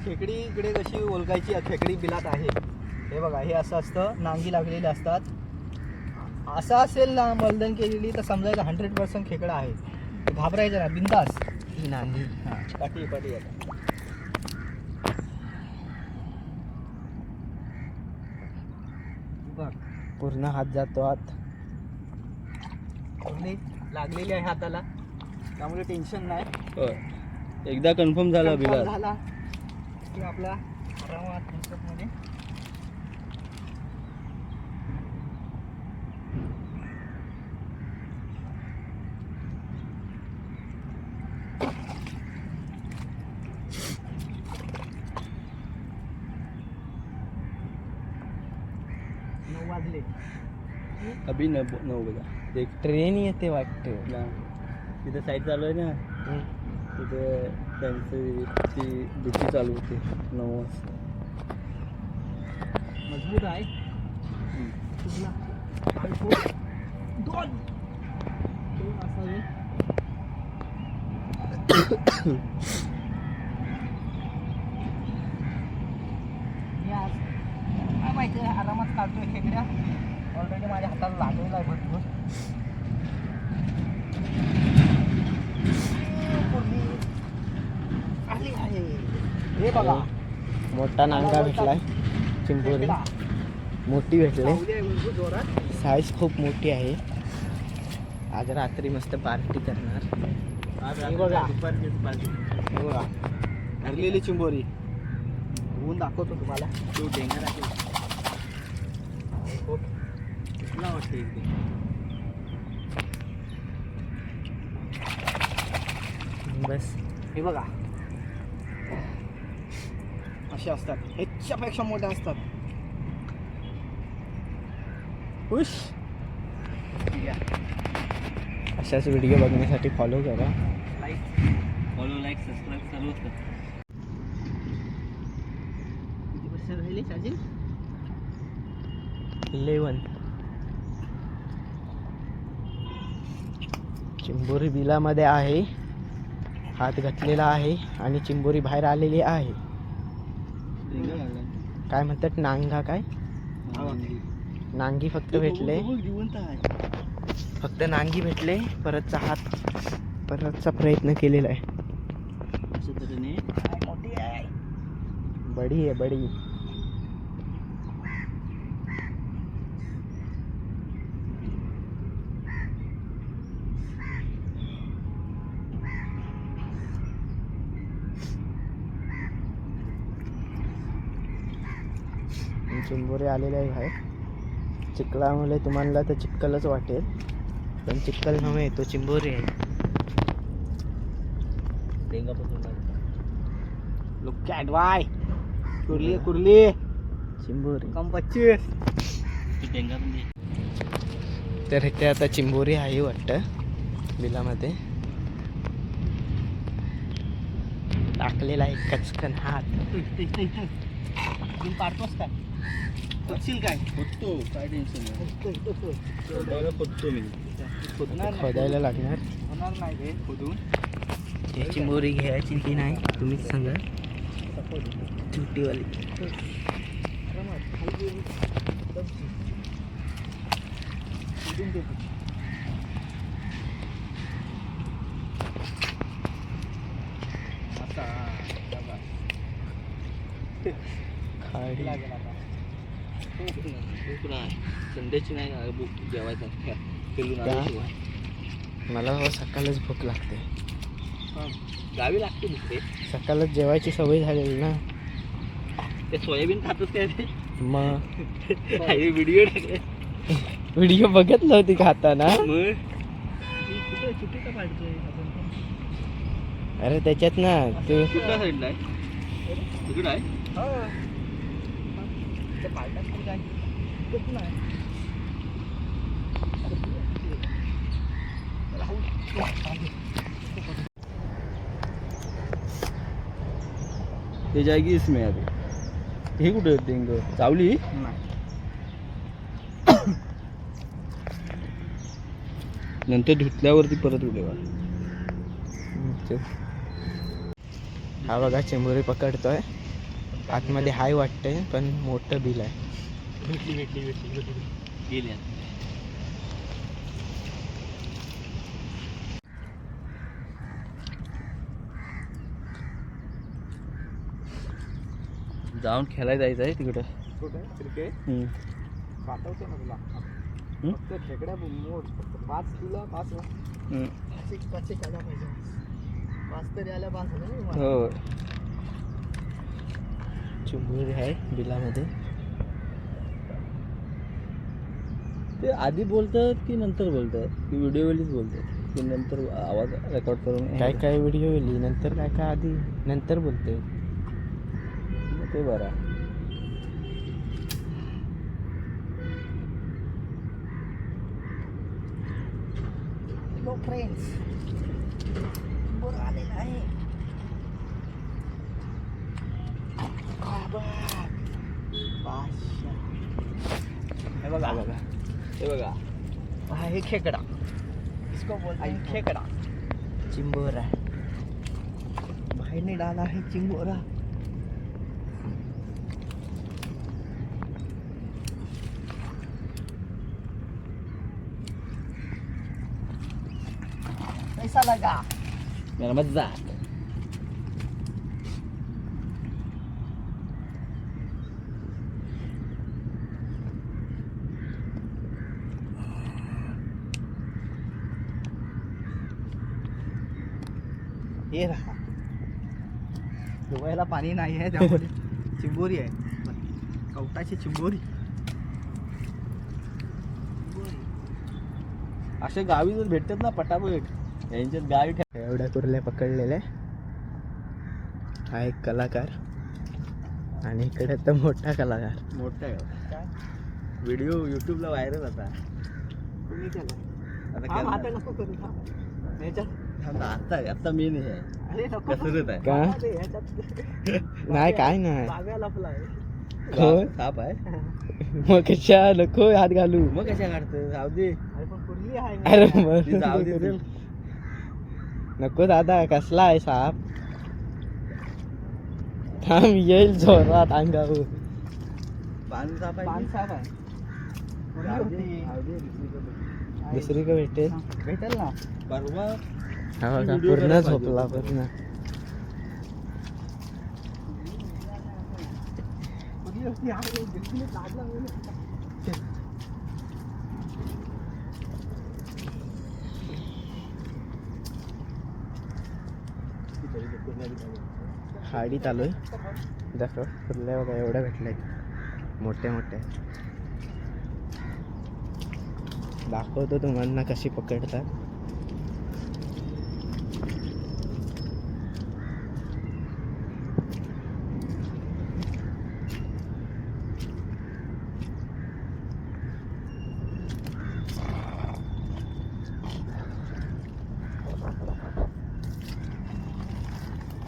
खेकडी इकडे कशी ओळखायची खेकडी बिलात आहे. हे बघा, हे असं असतं, नांगी लागलेली असतात. असं असेल ना मलदन केलेली तर समजायचं 100% खेकडा आहे. घाबरायचं ना, बिंदास. ही नांगी. हां, पाठी पाठी आता बघ, पूर्ण हात जातो आत. पूर्ण लागलेली आहे हाताला, त्यामुळे टेन्शन नाही. एकदा कन्फर्म झाला Confirm बिलात झाला की आपला आरामात मध्ये वाजले. अभि 9 बजा. देख ट्रेन येते वाटते. तिथे साईड चालू आहे ना, तिथे त्यांची ती ड्युटी चालू होते 9 वाजता. मजबूत आहे. दोन असावे. मी आज काय माहिती आरामात काढतोय खेकड्या. ऑलरेडी माझ्या हाताला लागलेला आहे भरपूर. आली आहे. हे बघा, मोठा नांगा भेटलाय. चिंबोरी मोठी भेटले. जोरात साईज खूप मोठी आहे. आज रात्री मस्त पार्टी करणार. हे बघा, हे बघा, भरलेली चिंबोरी ऊन दाखवतो तुम्हाला. तो डेंगर आहे. कुठला वाटतं इथे? बस हे बघा, असे असतात. ह्याच्यापेक्षा मोठे असतात. खुश. अशाच व्हिडिओ बघण्यासाठी फॉलो करा. फॉलो, लाईक, सबस्क्राईब सर्वच कर. किती वर्ष राहिले चार्जिंग? 11. चिंबोरी बिलामध्ये आहे. हात घातलेला आहे आणि चिंबोरी बाहेर आलेली आहे. डेंगर लागला. काय म्हणतात, नांगा काय? नांगी फक्त भेटले. जिवंत आहे. फक्त नांगी भेटले. परतचा प्रयत्न केलेला आहे. अशा तऱ्हेने मोठी आहे. बडी आहे बडी. चिंबोरी आलेले आहे बाहेर. चिखलामुळे तुम्हाला तर चिखलच वाटेल, पण चिखल नव्हे, तो चिंबोरी आहे. डेंगा पकडला. Look at why. कुर्ली कुर्ली चिंबोरी. कम 25. ती डेंगा म्हणजे तर इथे आता चिंबोरी आहे वाटतं बिलामध्ये. टाकलेला आहे कचकन हात. तुम्ही पाडतोस काय? तुटशील काय? खोदतो, काय टेन्शन नाही. खोदतो मी. खोदणार नाही. खोदायला लागणार. होणार नाही ते खोदून. ते चिंबोरी घ्यायची की नाही तुम्हीच सांगा. छोटीवाली. खाडी. लागेल आता. भूक नाही, संध्याची नाही भूक जेवायचा. फिरून त्या- आल्याशिवाय मला सकाळच भूक लागते. गावी लागते दुसरे. सकाळच जेवायची सवय झालेली ना. ते सोयाबीन खातच काय ते मग व्हिडिओ टाकले. व्हिडिओ बघत नव्हती खाताना. मग कुठे का पाडतोय आपण? अरे त्याच्यात ना ते कुठल्या साईडला आहे? तिकडं आहे. ते पाडतात पण काय कुठं नाही. ते जायगी इसमें अभी. हे कुठे डेंग चावली? नंतर धुतल्यावरती परत उडेवा. हा बघा चिंबोरी पकडतोय. आतमध्ये हाय वाटतंय पण मोठं बिल आहे. गेल्या जाऊन खेळायला जायचं आहे तिकडं. क्रिकेट पाठवतो ना तुला. फक्त खेकड्या मोड फक्त 5 किलो 5 पाचशे खायला पाहिजे. 5 तरी आल्या 5 झालं नाही मला. हो चिंबोरी आहे बिलामध्ये. ते आधी बोलतात की नंतर बोलतात की व्हिडिओ वेळीच बोलतात की नंतर आवाज रेकॉर्ड करून काय काय व्हिडिओ येईल नंतर, काय काय आधी नंतर बोलते. ते बरं आहे. हॅलो फ्रेंड्स, चिंबोर आलेला आहे. हे बघा बघा हे बघा हा हे खेकडा. इसको बोलते हैं खेकडा. चिंबोरा. भाई ने डाला है चिंबोरा. कैसा लगा? मेरा मजाक. हे रहा. डोळ्याला पाणी नाही आहे त्यामुळे चिंबोरी आहे. कवटाची चिंबोरी. असे गावी जर भेटतात ना पटापट यांच्यात गावी एवढ्या कुर्ल्या पकडलेल्या. हा एक कलाकार आणि इकडे तर मोठा कलाकार. मोठा आहे. व्हिडिओ युट्यूबला व्हायरल आता. तुम्ही केलं. आता हा केलं. आता नको करू. ह्याच्यात आता मेन हे आहे अरे नको. कसरत आहे. का ह्याच्यात नाही काय नाही. बाव्या लपला आहे. होय? साप आहे. मग कशा नको हात घालू. मग कशा काढतं जाऊ दे. अरे पण कुर्ली आहे. अरे ती मग जाऊ दे चल. नको दादा, कसला आहे साप. थांब येईल जोरात अंगावर. पान साप आहे. पान साप आहे. कुर्ली जाऊ दे, होती. जाऊ दे, दुसरीकडे. दुसरी का भेटेल. भेटेल ना. परवा हा बघा व्हिडिओ पूर्ण करायला पाहिजे झोपला होता. पूर्ण. कुर्ली होती. आहे, बिलकुल लागला नाही. हाडीत आलोय. दाखव कुर्ल्या बघा एवढ्या भेटल्यात मोठ्या मोठ्या. दाखवतो तुम्हाला कशी पकडतात.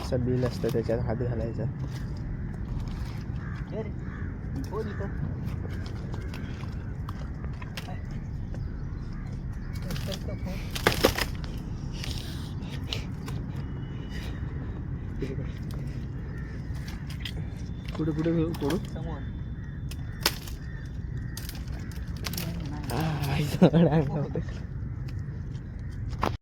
असं बिल असतं त्याच्यात हात घालायचा. हे रे, बोल इथं. इथं फोन. पुढे पुढे घेऊ पुढे. समोर. आ, आई, सोडा.